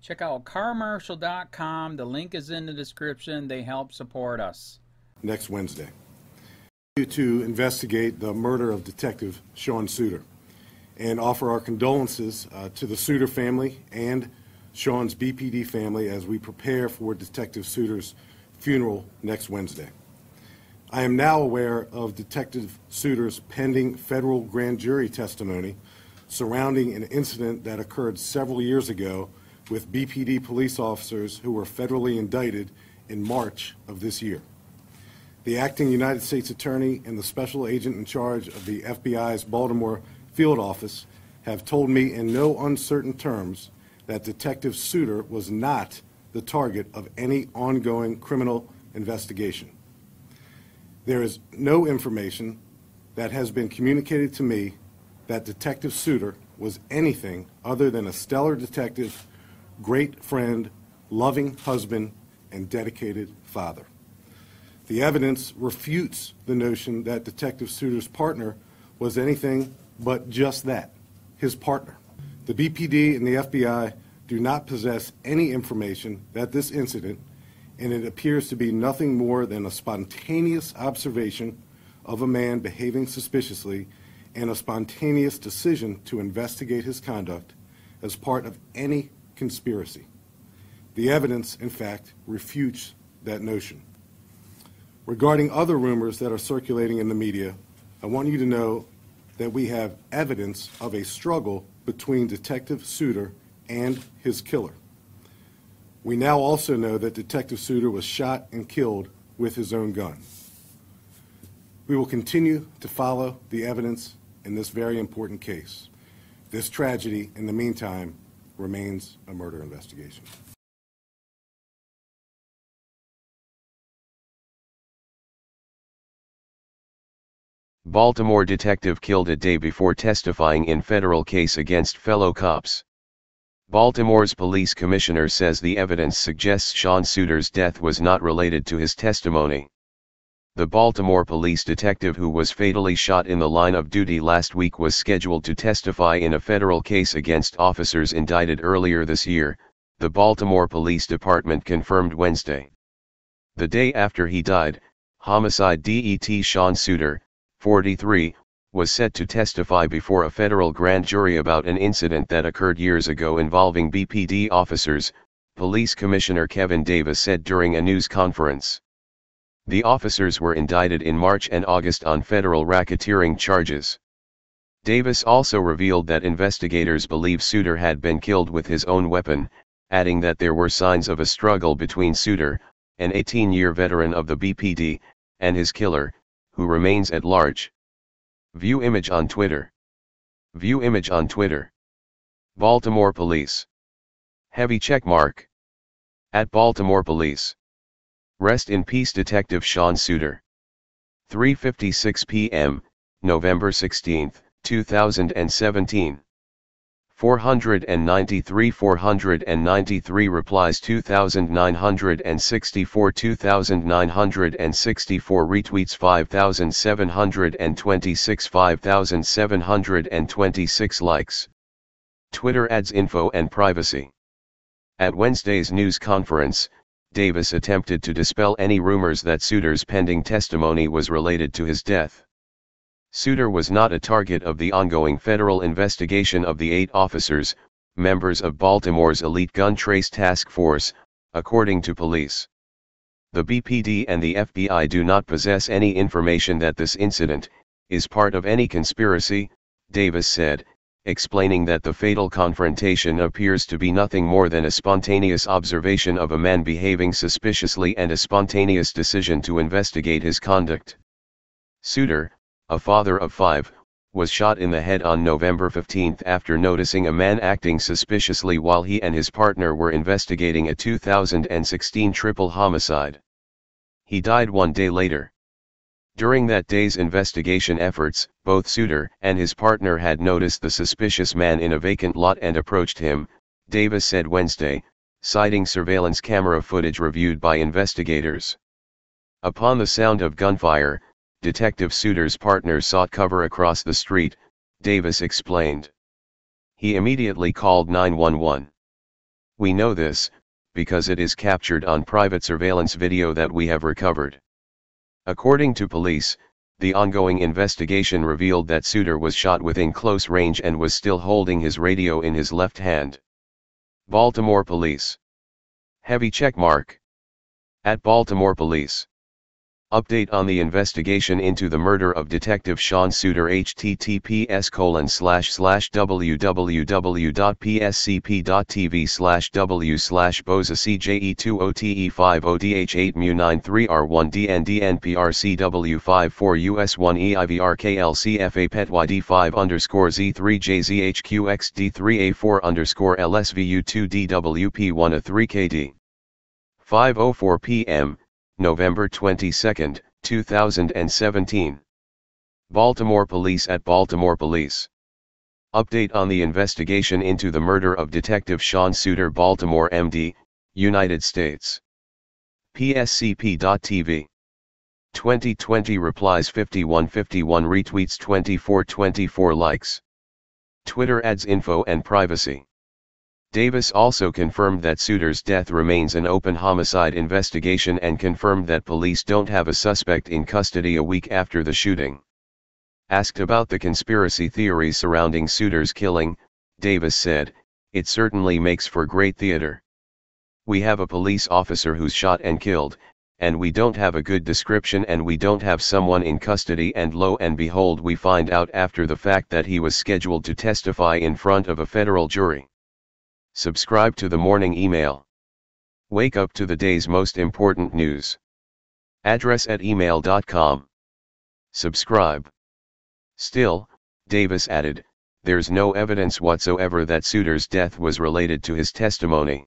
Check out carmarshal.com. The link is in the description. They help support us. Next Wednesday, to investigate the murder of Detective Sean Suter and offer our condolences to the Suter family and Sean's BPD family as we prepare for Detective Suter's funeral next Wednesday. I am now aware of Detective Suter's pending federal grand jury testimony surrounding an incident that occurred several years ago with BPD police officers who were federally indicted in March of this year. The acting United States Attorney and the special agent in charge of the FBI's Baltimore field office have told me in no uncertain terms that Detective Suter was not the target of any ongoing criminal investigation. There is no information that has been communicated to me that Detective Suter was anything other than a stellar detective, great friend, loving husband, and dedicated father. The evidence refutes the notion that Detective Suter's partner was anything but just that, his partner. The BPD and the FBI do not possess any information that this incident, and it appears to be nothing more than a spontaneous observation of a man behaving suspiciously and a spontaneous decision to investigate his conduct as part of any conspiracy. The evidence, in fact, refutes that notion. Regarding other rumors that are circulating in the media, I want you to know that we have evidence of a struggle between Detective Suter and his killer. We now also know that Detective Suter was shot and killed with his own gun. We will continue to follow the evidence in this very important case. This tragedy, in the meantime, remains a murder investigation. Baltimore detective killed a day before testifying in federal case against fellow cops. Baltimore's police commissioner says the evidence suggests Sean Suter's death was not related to his testimony. The Baltimore police detective who was fatally shot in the line of duty last week was scheduled to testify in a federal case against officers indicted earlier this year, the Baltimore Police Department confirmed Wednesday. The day after he died, homicide det Sean Suter, 43, was set to testify before a federal grand jury about an incident that occurred years ago involving BPD officers, Police Commissioner Kevin Davis said during a news conference. The officers were indicted in March and August on federal racketeering charges. Davis also revealed that investigators believe Suter had been killed with his own weapon, adding that there were signs of a struggle between Suter, an 18-year veteran of the BPD, and his killer, who remains at large. View image on Twitter. View image on Twitter. Baltimore Police. Heavy check mark. At Baltimore Police. Rest in peace Detective Sean Suter. 3:56 p.m., November 16, 2017. 493 replies 2,964 2,964 retweets 5,726 5,726 likes. Twitter adds info and privacy. At Wednesday's news conference, Davis attempted to dispel any rumors that Suter's pending testimony was related to his death. Suter was not a target of the ongoing federal investigation of the 8 officers, members of Baltimore's elite gun trace task force, according to police. The BPD and the FBI do not possess any information that this incident is part of any conspiracy, Davis said, explaining that the fatal confrontation appears to be nothing more than a spontaneous observation of a man behaving suspiciously and a spontaneous decision to investigate his conduct. Suter, a father of 5, was shot in the head on November 15 after noticing a man acting suspiciously while he and his partner were investigating a 2016 triple homicide. He died 1 day later. During that day's investigation efforts, both Suter and his partner had noticed the suspicious man in a vacant lot and approached him, Davis said Wednesday, citing surveillance camera footage reviewed by investigators. Upon the sound of gunfire, Detective Suter's partner sought cover across the street, Davis explained. He immediately called 911. We know this, because it is captured on private surveillance video that we have recovered. According to police, the ongoing investigation revealed that Suitor was shot within close range and was still holding his radio in his left hand. Baltimore Police. Heavy checkmark. At Baltimore Police. Update on the investigation into the murder of Detective Sean Suitor. https://www.pscp.tv/wcCJ2OTE5ODH8mu93R1DNDNPRCW540US1EIVRKLCFA-PETYD5 5:04 p.m., November 22, 2017. Baltimore Police. At Baltimore Police. Update on the investigation into the murder of Detective Sean Suitor. Baltimore MD, United States. PSCP.TV. 2020 replies 5151 retweets 2424 likes. Twitter adds info and privacy. Davis also confirmed that Suitor's death remains an open homicide investigation and confirmed that police don't have a suspect in custody a week after the shooting. Asked about the conspiracy theories surrounding Suitor's killing, Davis said, "It certainly makes for great theater. We have a police officer who's shot and killed, and we don't have a good description and we don't have someone in custody, and lo and behold we find out after the fact that he was scheduled to testify in front of a federal jury." Subscribe to the morning email. Wake up to the day's most important news. Address at email.com. Subscribe. Still, Davis added, there's no evidence whatsoever that Suitor's death was related to his testimony.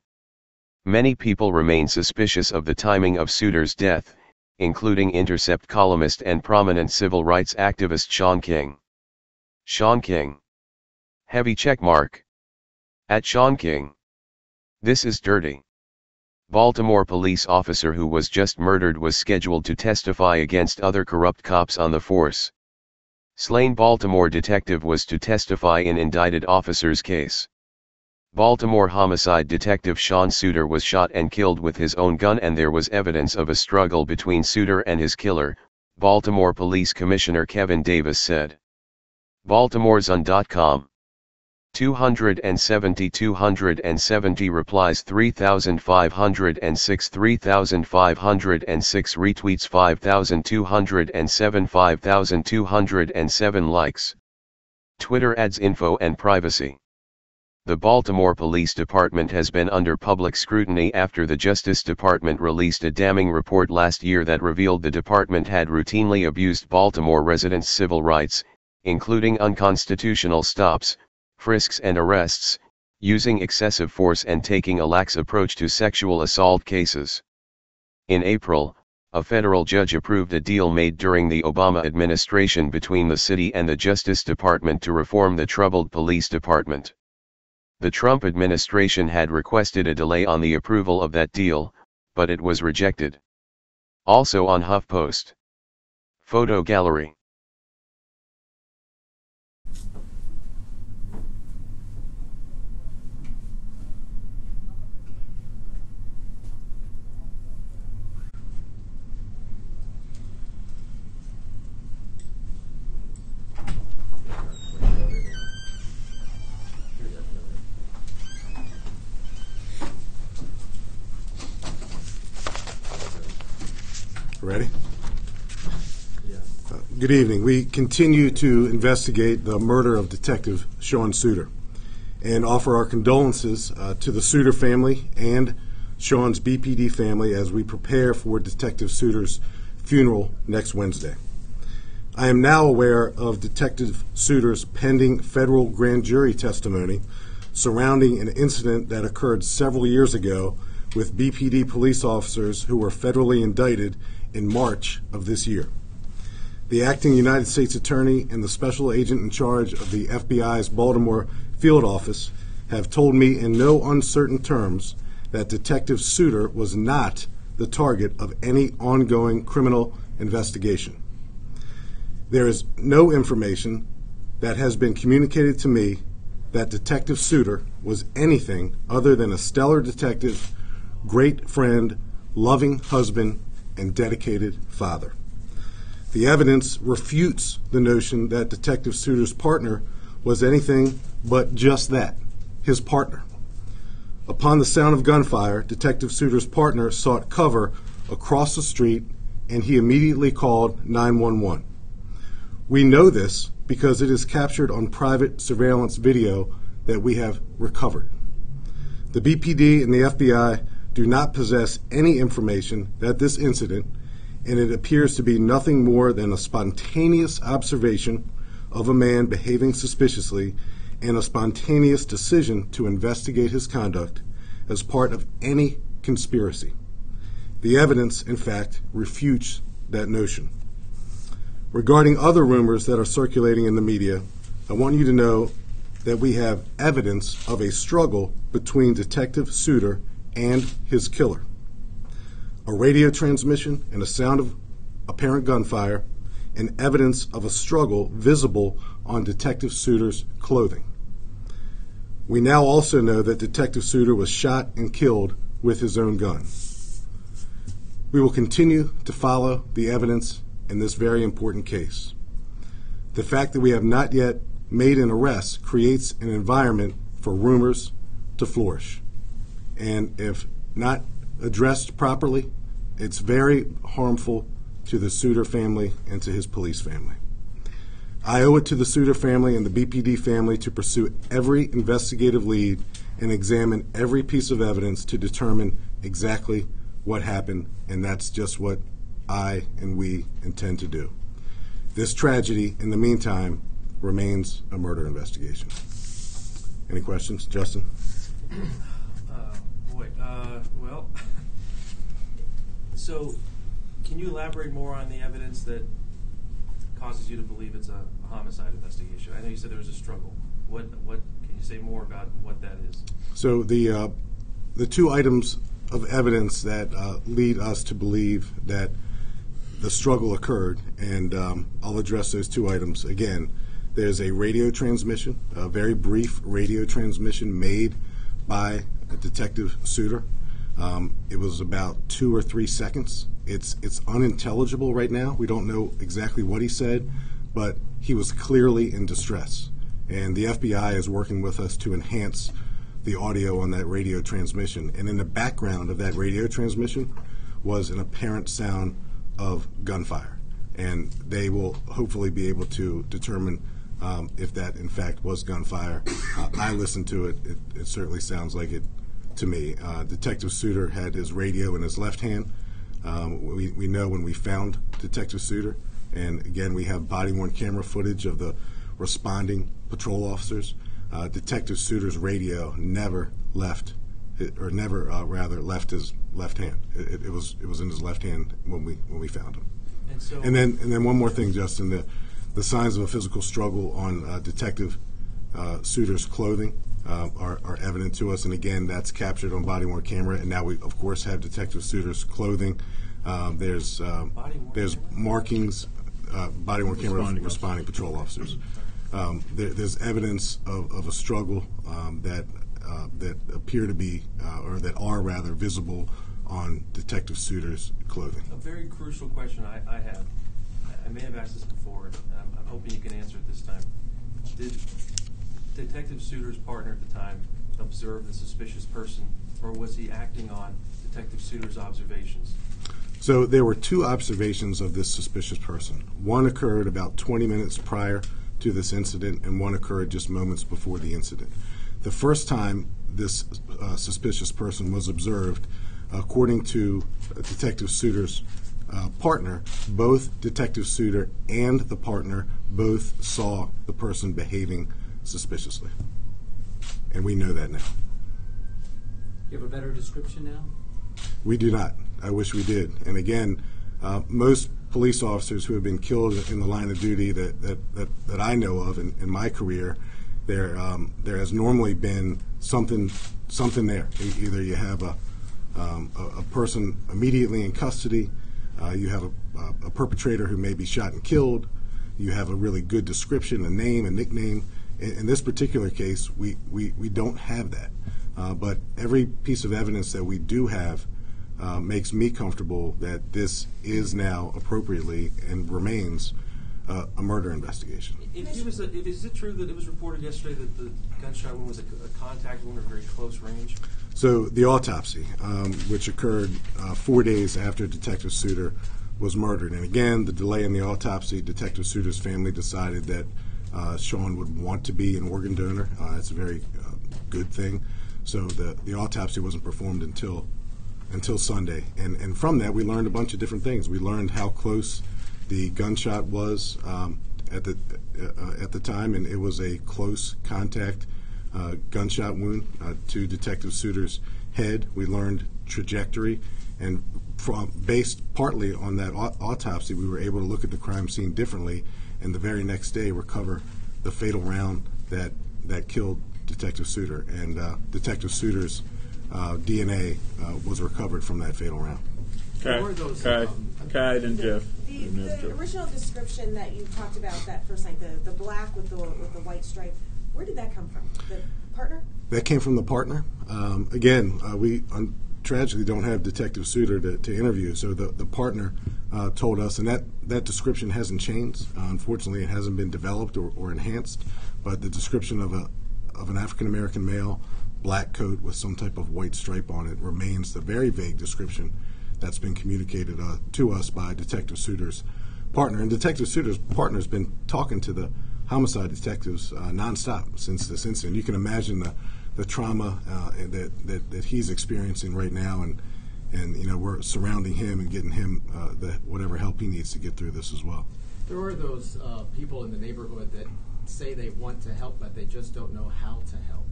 Many people remain suspicious of the timing of Suitor's death, including Intercept columnist and prominent civil rights activist Shaun King. Shaun King. Heavy checkmark. At Shaun King. This is dirty. Baltimore police officer who was just murdered was scheduled to testify against other corrupt cops on the force. Slain Baltimore detective was to testify in indicted officer's case. Baltimore homicide detective Sean Suitor was shot and killed with his own gun, and there was evidence of a struggle between Suitor and his killer, Baltimore Police Commissioner Kevin Davis said. BaltimoreZone.com. 270 replies 3,506 3,506 retweets 5,207 5,207 likes. Twitter adds info and privacy. The Baltimore Police Department has been under public scrutiny after the Justice Department released a damning report last year that revealed the department had routinely abused Baltimore residents' civil rights, including unconstitutional stops, frisks and arrests, using excessive force and taking a lax approach to sexual assault cases. In April, a federal judge approved a deal made during the Obama administration between the city and the Justice Department to reform the troubled police department. The Trump administration had requested a delay on the approval of that deal, but it was rejected. Also on HuffPost. Photo gallery. Ready? Good evening. We continue to investigate the murder of Detective Sean Suitor and offer our condolences to the Suitor family and Sean's BPD family as we prepare for Detective Suitor's funeral next Wednesday. I am now aware of Detective Suitor's pending federal grand jury testimony surrounding an incident that occurred several years ago with BPD police officers who were federally indicted in March of this year. The acting United States Attorney and the special agent in charge of the FBI's Baltimore field office have told me in no uncertain terms that Detective Suitor was not the target of any ongoing criminal investigation. There is no information that has been communicated to me that Detective Suter was anything other than a stellar detective, great friend, loving husband, and dedicated father. The evidence refutes the notion that Detective Suter's partner was anything but just that, his partner. Upon the sound of gunfire, Detective Suter's partner sought cover across the street, and he immediately called 911. We know this because it is captured on private surveillance video that we have recovered. The BPD and the FBI do not possess any information that this incident, and it appears to be nothing more than a spontaneous observation of a man behaving suspiciously and a spontaneous decision to investigate his conduct as part of any conspiracy. The evidence, in fact, refutes that notion. Regarding other rumors that are circulating in the media, I want you to know that we have evidence of a struggle between Detective Suter and his killer. A radio transmission and a sound of apparent gunfire, and evidence of a struggle visible on Detective Suter's clothing. We now also know that Detective Suter was shot and killed with his own gun. We will continue to follow the evidence in this very important case. The fact that we have not yet made an arrest creates an environment for rumors to flourish. And if not addressed properly, it's very harmful to the Suter family and to his police family. I owe it to the Suter family and the BPD family to pursue every investigative lead and examine every piece of evidence to determine exactly what happened, and that's just what I and we intend to do. This tragedy, in the meantime, remains a murder investigation. Any questions? Justin? Well, so can you elaborate more on the evidence that causes you to believe it's a homicide investigation? I know you said there was a struggle. What can you say more about what that is? So the two items of evidence that lead us to believe that the struggle occurred, and I'll address those two items again. There's a radio transmission, a very brief radio transmission made by Detective Suter. It was about 2 or 3 seconds. It's unintelligible right now. We don't know exactly what he said, but he was clearly in distress. And the FBI is working with us to enhance the audio on that radio transmission. And in the background of that radio transmission was an apparent sound of gunfire. And they will hopefully be able to determine if that in fact was gunfire. I listened to it. It certainly sounds like it to me. Detective Suter had his radio in his left hand. We know when we found Detective Suter, and again we have body-worn camera footage of the responding patrol officers. Detective Suter's radio never left, rather left his left hand. It was in his left hand when we found him. And then one more thing, Justin. The signs of a physical struggle on Detective Suter's clothing are evident to us, and again, that's captured on body-worn camera. And now we, of course, have Detective Suter's clothing. There's markings, body-worn camera responding patrol officers. There's evidence of a struggle that appear to be, or that are rather visible on Detective Suter's clothing. A very crucial question I have. I may have asked this before, and I'm hoping you can answer it this time. Did Detective Suter's partner at the time observe the suspicious person, or was he acting on Detective Suter's observations? So there were 2 observations of this suspicious person. One occurred about 20 minutes prior to this incident, and one occurred just moments before the incident. The first time this suspicious person was observed, according to Detective Suter's partner, both Detective Suter and the partner both saw the person behaving suspiciously. And we know that now. You have a better description now? We do not. I wish we did. And again, most police officers who have been killed in the line of duty that I know of in my career, there has normally been something there. Either you have a person immediately in custody, you have a perpetrator who may be shot and killed, you have a really good description, a name, a nickname, in this particular case, we don't have that. But every piece of evidence that we do have makes me comfortable that this is now appropriately and remains a murder investigation. Is it true that it was reported yesterday that the gunshot wound was a contact wound or very close range? So the autopsy, which occurred 4 days after Detective Suter was murdered, and again, the delay in the autopsy, Detective Suter's family decided that Sean would want to be an organ donor. It's a very good thing. So the autopsy wasn't performed until Sunday, and from that we learned a bunch of different things. We learned how close the gunshot was at the time, and it was a close contact gunshot wound to Detective Suter's head. We learned trajectory, and based partly on that autopsy, we were able to look at the crime scene differently, and the very next day recover the fatal round that killed Detective Suter, and Detective Suter's DNA was recovered from that fatal round. Kai and Jeff. The original description that you talked about that first night, the black with the white stripe, where did that come from? The partner? That came from the partner. Again, we tragically don't have Detective Suter to interview, so the partner told us, and that description hasn't changed. Unfortunately, it hasn't been developed or enhanced, but the description of an African-American male, black coat with some type of white stripe on it remains the very vague description that's been communicated to us by Detective Suter's partner. And Detective Suter's partner has been talking to the homicide detectives nonstop since this incident. You can imagine the trauma that he's experiencing right now, and you know, we're surrounding him and getting him whatever help he needs to get through this as well. There are those people in the neighborhood that say they want to help, but they just don't know how to help.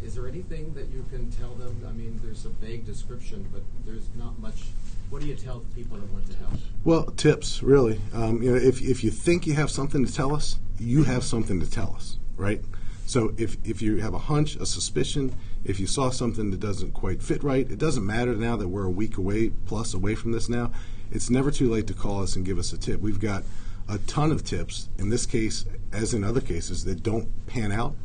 Is there anything that you can tell them? I mean, there's a vague description, but there's not much. What do you tell people that want to help? Well, tips, really. You know, if you think you have something to tell us, you have something to tell us, right? So if you have a hunch, a suspicion, if you saw something that doesn't quite fit right, it doesn't matter now that we're a week plus away from this now. It's never too late to call us and give us a tip. We've got a ton of tips, in this case, as in other cases, that don't pan out,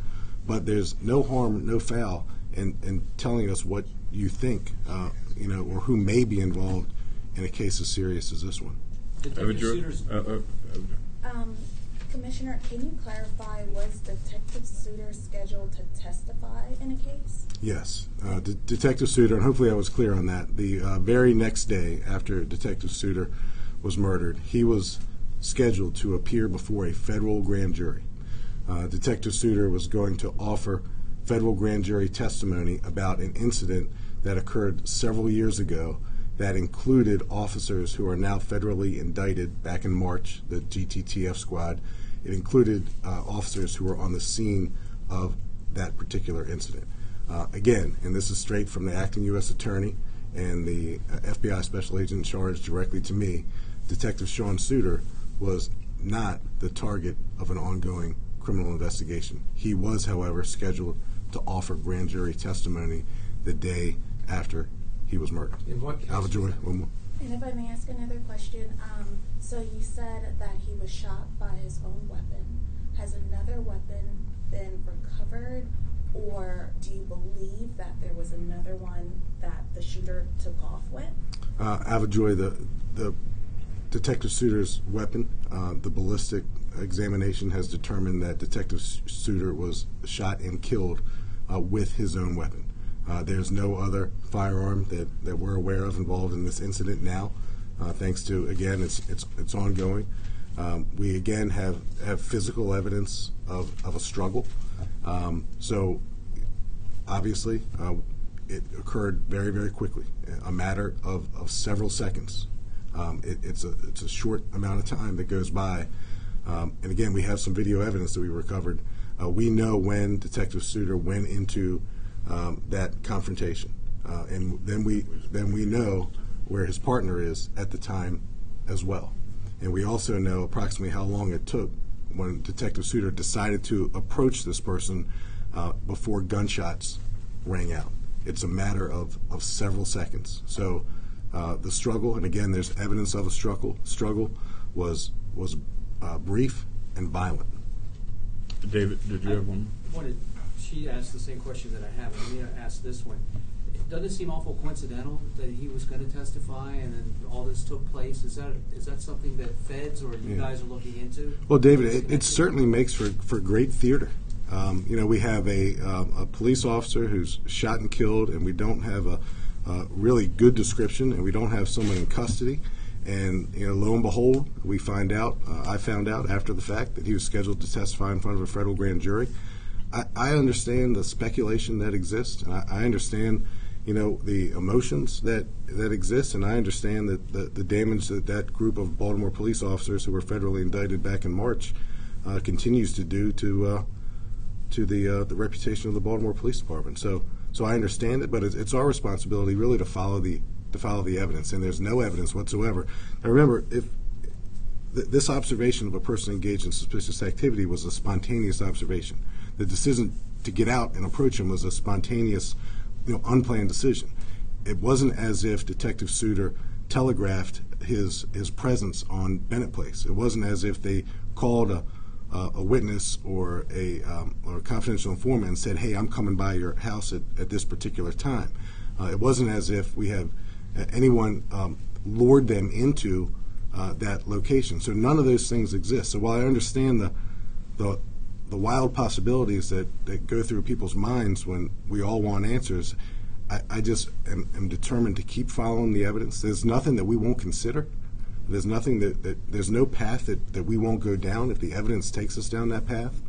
but there's no harm, no foul in telling us what you think, you know, or who may be involved in a case as serious as this one. Commissioner, can you clarify, was Detective Suter scheduled to testify in a case? Yes. Detective Suter, and hopefully I was clear on that, the very next day after Detective Suter was murdered, he was scheduled to appear before a federal grand jury. Detective Suter was going to offer federal grand jury testimony about an incident that occurred several years ago that included officers who are now federally indicted back in March, the GTTF squad. It included officers who were on the scene of that particular incident. Again, and this is straight from the acting U.S. attorney and the FBI special agent in charge directly to me, Detective Sean Suter was not the target of an ongoing criminal investigation. He was, however, scheduled to offer grand jury testimony the day after he was murdered. In what case? And if I may ask another question, so you said that he was shot by his own weapon. Has another weapon been recovered, or do you believe that there was another one that the shooter took off with? Avajoy, the Detective Suter's weapon, the ballistic examination has determined that Detective Suter was shot and killed with his own weapon. There's no other firearm that we're aware of involved in this incident now, thanks to, again, it's ongoing. We again have physical evidence of a struggle. So obviously it occurred very, very quickly, a matter of several seconds. It's a short amount of time that goes by. And again, we have some video evidence that we recovered. We know when Detective Suter went into that confrontation, and then we know where his partner is at the time as well. And we also know approximately how long it took when Detective Suter decided to approach this person before gunshots rang out. It's a matter of several seconds. So the struggle, and again, there's evidence of a struggle was brief and violent. David, did you have one? She asked the same question that I have. Let me ask this one. Doesn't it seem awful coincidental that he was going to testify and then all this took place? Is that something that feds or you guys are looking into? Well, David, it certainly makes for great theater. You know, we have a police officer who's shot and killed, and we don't have a really good description, and we don't have someone in custody. And you know, lo and behold, we find out. I found out after the fact that he was scheduled to testify in front of a federal grand jury. I understand the speculation that exists, and I understand, you know, the emotions that exist, and I understand that the damage that group of Baltimore police officers who were federally indicted back in March continues to do to the reputation of the Baltimore Police Department. So I understand it, but it's our responsibility really to follow the evidence, and there's no evidence whatsoever. Now remember, if this observation of a person engaged in suspicious activity was a spontaneous observation, the decision to get out and approach him was a spontaneous, you know, unplanned decision. It wasn't as if Detective Suter telegraphed his presence on Bennett Place. It wasn't as if they called a witness or a confidential informant and said, "Hey, I'm coming by your house at this particular time." It wasn't as if we have anyone lured them into that location. So none of those things exist. So while I understand the wild possibilities that go through people's minds when we all want answers, I just am determined to keep following the evidence. There's nothing that we won't consider. There's nothing there's no path that we won't go down if the evidence takes us down that path.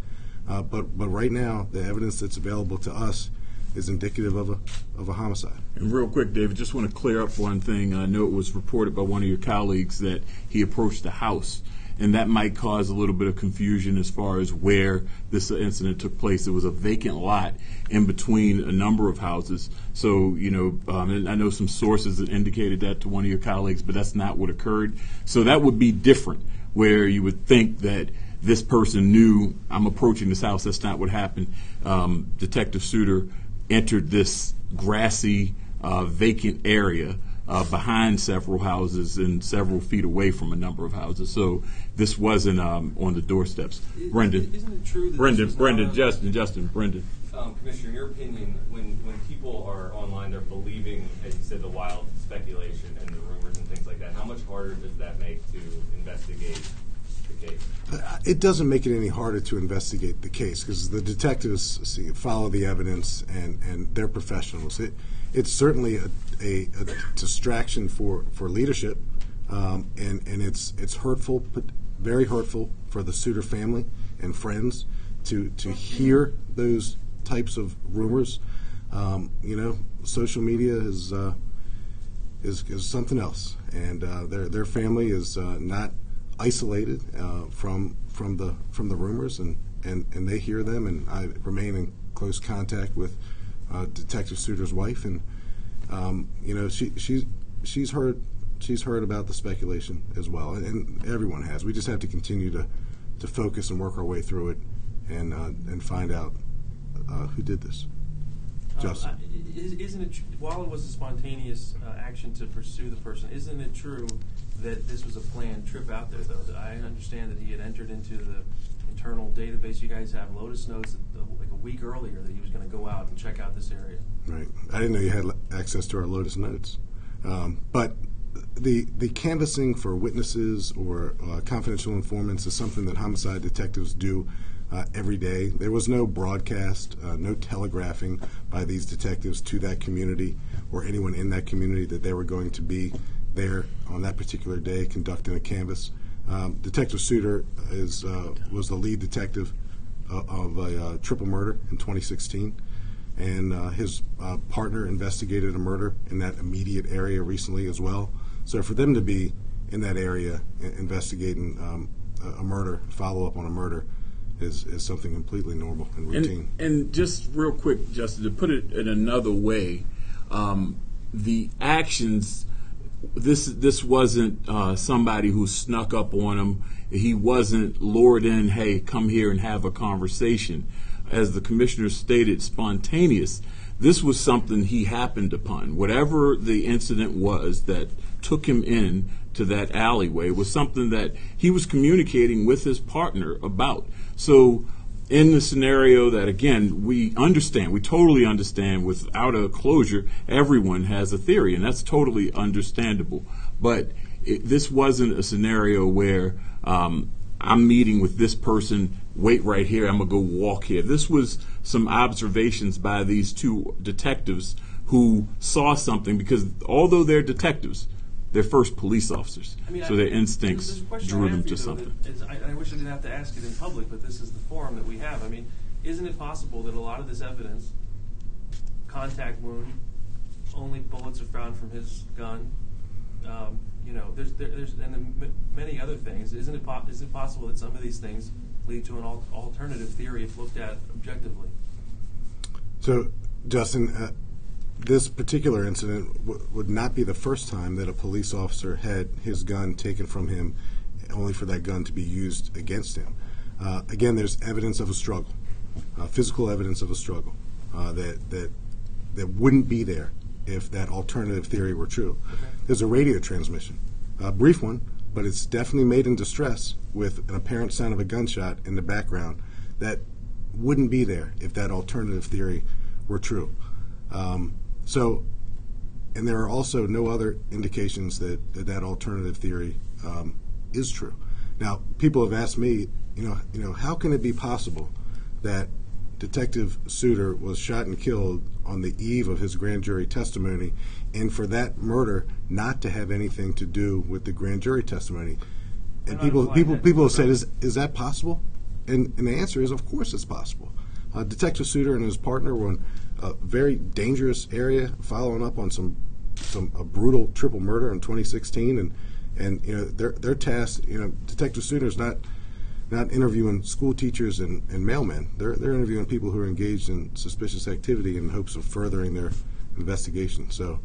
But right now, the evidence that's available to us is indicative of a homicide. And real quick, David, just want to clear up one thing. I know it was reported by one of your colleagues that he approached the house, and that might cause a little bit of confusion as far as where this incident took place. It was a vacant lot in between a number of houses. So, you know, and I know some sources that indicated that to one of your colleagues, but that's not what occurred. So that would be different, where you would think that this person knew, I'm approaching this house. That's not what happened. Detective Suter entered this grassy, vacant area behind several houses and several feet away from a number of houses. So this wasn't on the doorsteps. Brendan. Isn't it true that Brendan, Justin, Brendan. Commissioner, in your opinion, when people are online, they're believing, as you said, the wild speculation and the rumors and things like that, how much harder does that make to investigate the case? It doesn't make it any harder to investigate the case because the detectives follow the evidence and they're professionals. It's certainly a distraction for leadership, and it's hurtful, but very hurtful for the Suter family and friends to hear those types of rumors. You know, social media is something else, and their family is not isolated from the rumors, and they hear them, and I remain in close contact with Detective Suter's wife, and you know, she's heard about the speculation as well, and everyone has. We just have to continue to focus and work our way through it and find out who did this. Justin. Isn't it, while it was a spontaneous action to pursue the person, isn't it true that this was a planned trip out there, though? That I understand that he had entered into the internal database. You guys have Lotus notes like a week earlier that he was going to go out and check out this area. Right. I didn't know you had access to our Lotus notes. But the canvassing for witnesses or confidential informants is something that homicide detectives do every day. There was no broadcast, no telegraphing by these detectives to that community or anyone in that community that they were going to be there on that particular day conducting a canvass. Detective Suter was the lead detective of a triple murder in 2016, and his partner investigated a murder in that immediate area recently as well. So for them to be in that area investigating a murder, follow up on a murder, is something completely normal and routine. And just real quick, Justin, to put it in another way, the actions, this wasn't somebody who snuck up on him. He wasn't lured in, hey, come here and have a conversation. As the commissioner stated, spontaneous. This was something he happened upon. Whatever the incident was that took him in to that alleyway was something that he was communicating with his partner about. So in the scenario that, again, we totally understand, without a closure, everyone has a theory, and that's totally understandable. But this wasn't a scenario where I'm meeting with this person, wait right here, I'm going to go walk here. This was some observations by these two detectives who saw something, because although they're detectives, they're first police officers, so their instincts drew them to something. I wish I didn't have to ask it in public, but this is the forum that we have. I mean, isn't it possible that a lot of this evidence, contact wound, only bullets are found from his gun, there's and many other things. Isn't it possible that some of these things lead to an alternative theory if looked at objectively? So, Justin, this particular incident would not be the first time that a police officer had his gun taken from him, only for that gun to be used against him. Again, there's evidence of a struggle, physical evidence of a struggle that wouldn't be there if that alternative theory were true. Okay. There's a radio transmission, a brief one, but it's definitely made in distress with an apparent sound of a gunshot in the background that wouldn't be there if that alternative theory were true. And there are also no other indications that alternative theory is true. Now, people have asked me, how can it be possible that Detective Suter was shot and killed on the eve of his grand jury testimony, and for that murder not to have anything to do with the grand jury testimony? And people have said, is that possible? And the answer is, of course it's possible. Detective Suter and his partner were in a very dangerous area, following up on a brutal triple murder in 2016, and their task, Detective Suter's not interviewing school teachers and mailmen. They're interviewing people who are engaged in suspicious activity in hopes of furthering their investigation. So,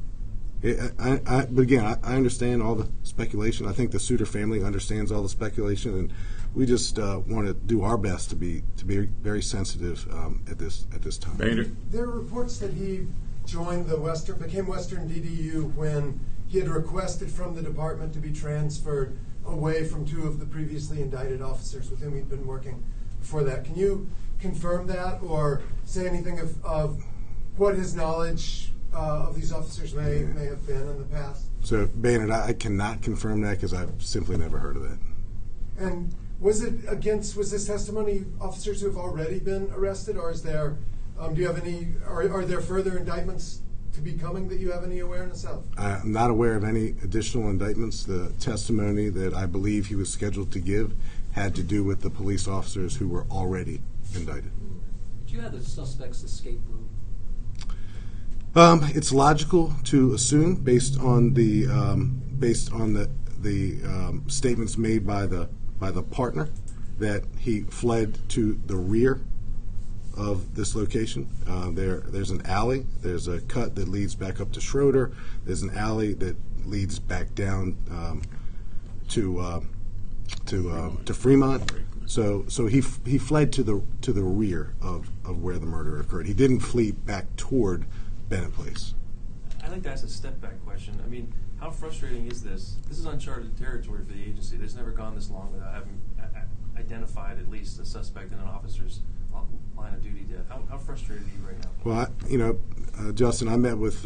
but again, I understand all the speculation. I think the Suter family understands all the speculation, and we just want to do our best to be very sensitive at this time. Boehner. There are reports that he became Western DDU when he had requested from the department to be transferred away from two of the previously indicted officers with whom he'd been working before that. Can you confirm that, or say anything of what his knowledge of these officers may have been in the past? So, Boehner, I cannot confirm that because I've simply never heard of that. And was this testimony officers who have already been arrested, or is there, do you have any, are there further indictments to be coming that you have any awareness of? I'm not aware of any additional indictments. The testimony that I believe he was scheduled to give had to do with the police officers who were already indicted. Do you have the suspect's escape route? It's logical to assume, based on the statements made by the partner, that he fled to the rear of this location. There's an alley. There's a cut that leads back up to Schroeder. There's an alley that leads back down to Fremont. So he fled to the rear of where the murder occurred. He didn't flee back toward Bennett Place. I'd like to ask a step back question. I mean, how frustrating is this? This is uncharted territory for the agency. It's never gone this long without having identified at least a suspect in an officer's line of duty death. How frustrated are you right now? Well, Justin, I met with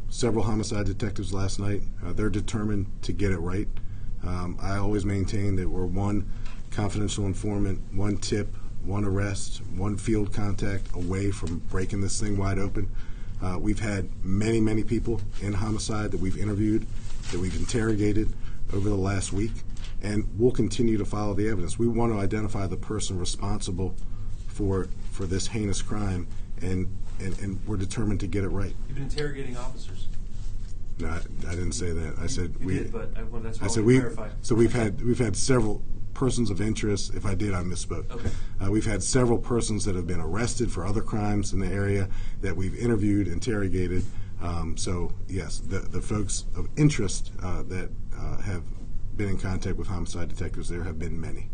several homicide detectives last night. They're determined to get it right. I always maintain that we're one confidential informant, one tip, one arrest, one field contact away from breaking this thing wide open. We've had many, many people in homicide that we've interviewed, that we've interrogated over the last week, and we'll continue to follow the evidence. We want to identify the person responsible for this heinous crime, and we're determined to get it right. You've been interrogating officers. No, I didn't say that. I said you we. Did, but that's what I said want to clarify. So we've had several persons of interest. If I did, I misspoke. Okay. We've had several persons that have been arrested for other crimes in the area that we've interviewed, interrogated. So yes, the folks of interest that have been in contact with homicide detectives, there have been many.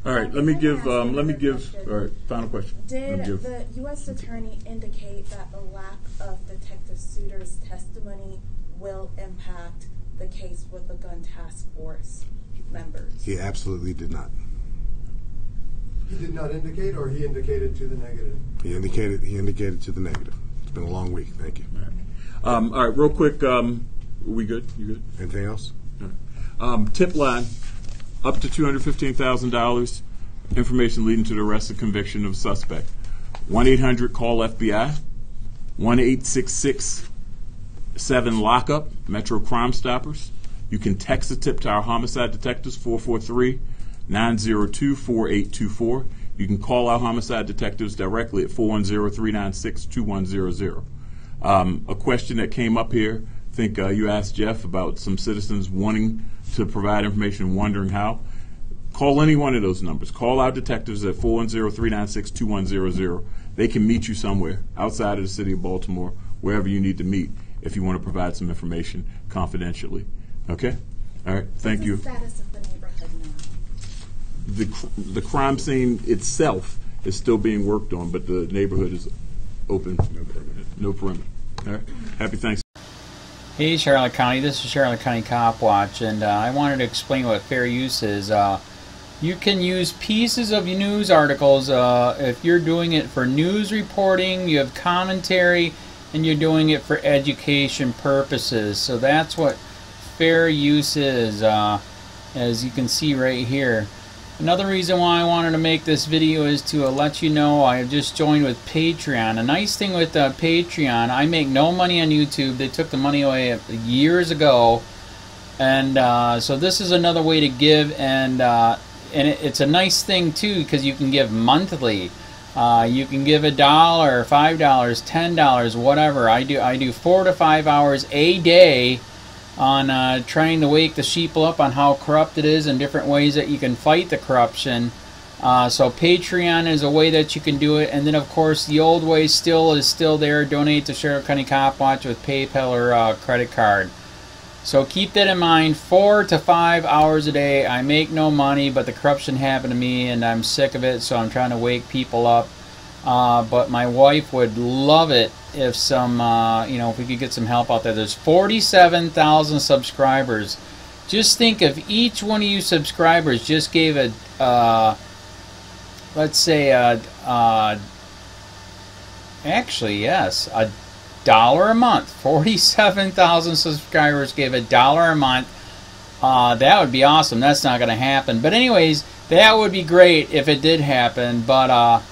All right, let me give. All right, final question. Did the U.S. Attorney indicate that the lack of Detective Suter's testimony will impact the case with the gun task force members? He absolutely did not. he did not indicate, or he indicated to the negative? He indicated to the negative. It's been a long week. Thank you. All right, real quick, we good? You good? Anything else? Tip line, up to $215,000, information leading to the arrest and conviction of a suspect. 1-800-CALL-FBI, 1-866-7-LOCK-UP, Metro Crime Stoppers. You can text a tip to our homicide detectives, 443-902-4824. You can call our homicide detectives directly at 410-396-2100. A question that came up here, I think you asked Jeff about some citizens wanting to provide information, wondering how. Call any one of those numbers. Call our detectives at 410-396-2100. They can meet you somewhere outside of the city of Baltimore, wherever you need to meet, if you want to provide some information confidentially. Okay? All right. Thank you. What's the status of the neighborhood now? The crime scene itself is still being worked on, but the neighborhood is open. No perimeter. All right. Happy Thanksgiving. Hey Charlotte County, this is Charlotte County Cop Watch, and I wanted to explain what fair use is. You can use pieces of news articles if you're doing it for news reporting, you have commentary, and you're doing it for education purposes. So that's what fair use is, as you can see right here. Another reason why I wanted to make this video is to let you know I just joined with Patreon. A nice thing with Patreon, I make no money on YouTube. They took the money away years ago, and so this is another way to give, and it's a nice thing too, because you can give monthly. You can give $1, $5, $10, whatever. I do 4 to 5 hours a day on trying to wake the sheeple up on how corrupt it is and different ways that you can fight the corruption. So Patreon is a way that you can do it, and then of course the old way is still there. Donate to Sheriff County Cop Watch with PayPal or credit card. So keep that in mind. 4 to 5 hours a day. I make no money, but the corruption happened to me and I'm sick of it, so I'm trying to wake people up. But my wife would love it if if we could get some help out there. There's 47,000 subscribers. Just think if each one of you subscribers just gave let's say actually yes, $1 a month. 47,000 subscribers gave $1 a month. That would be awesome. That's not going to happen. But anyways, that would be great if it did happen. But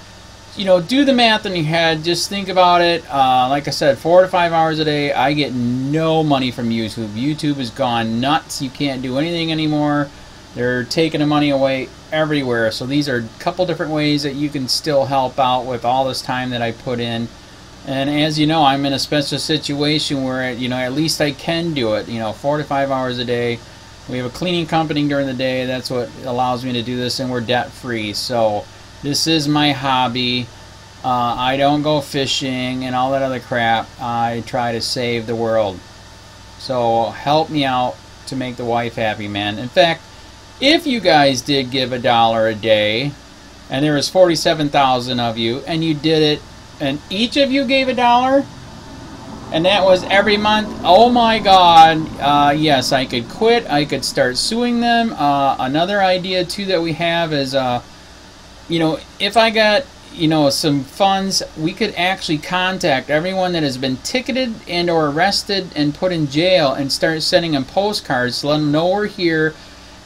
do the math in your head. Just think about it. Like I said, 4 to 5 hours a day. I get no money from YouTube. YouTube has gone nuts. You can't do anything anymore. They're taking the money away everywhere. So these are a couple different ways that you can still help out with all this time that I put in. And as you know, I'm in a special situation where, at least I can do it. 4 to 5 hours a day. We have a cleaning company during the day. That's what allows me to do this, and we're debt-free. So this is my hobby. I don't go fishing and all that other crap. I try to save the world. So help me out to make the wife happy, man. In fact, if you guys did give $1 a day, and there was 47,000 of you, and you did it, and each of you gave $1, and that was every month, oh my God, yes, I could quit. I could start suing them. Another idea too that we have is if I got some funds, we could actually contact everyone that has been ticketed and or arrested and put in jail and start sending them postcards to let them know we're here,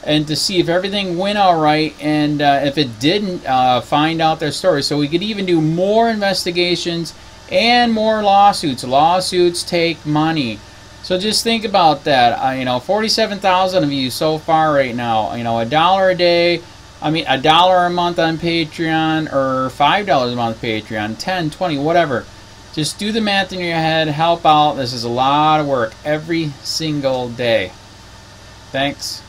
and to see if everything went all right, and if it didn't, find out their story. So we could even do more investigations and more lawsuits. Lawsuits take money. So just think about that. 47,000 of you so far right now. $1 a day. $1 a month on Patreon, or $5 a month Patreon, 10, 20, whatever. Just do the math in your head. Help out. This is a lot of work every single day. Thanks.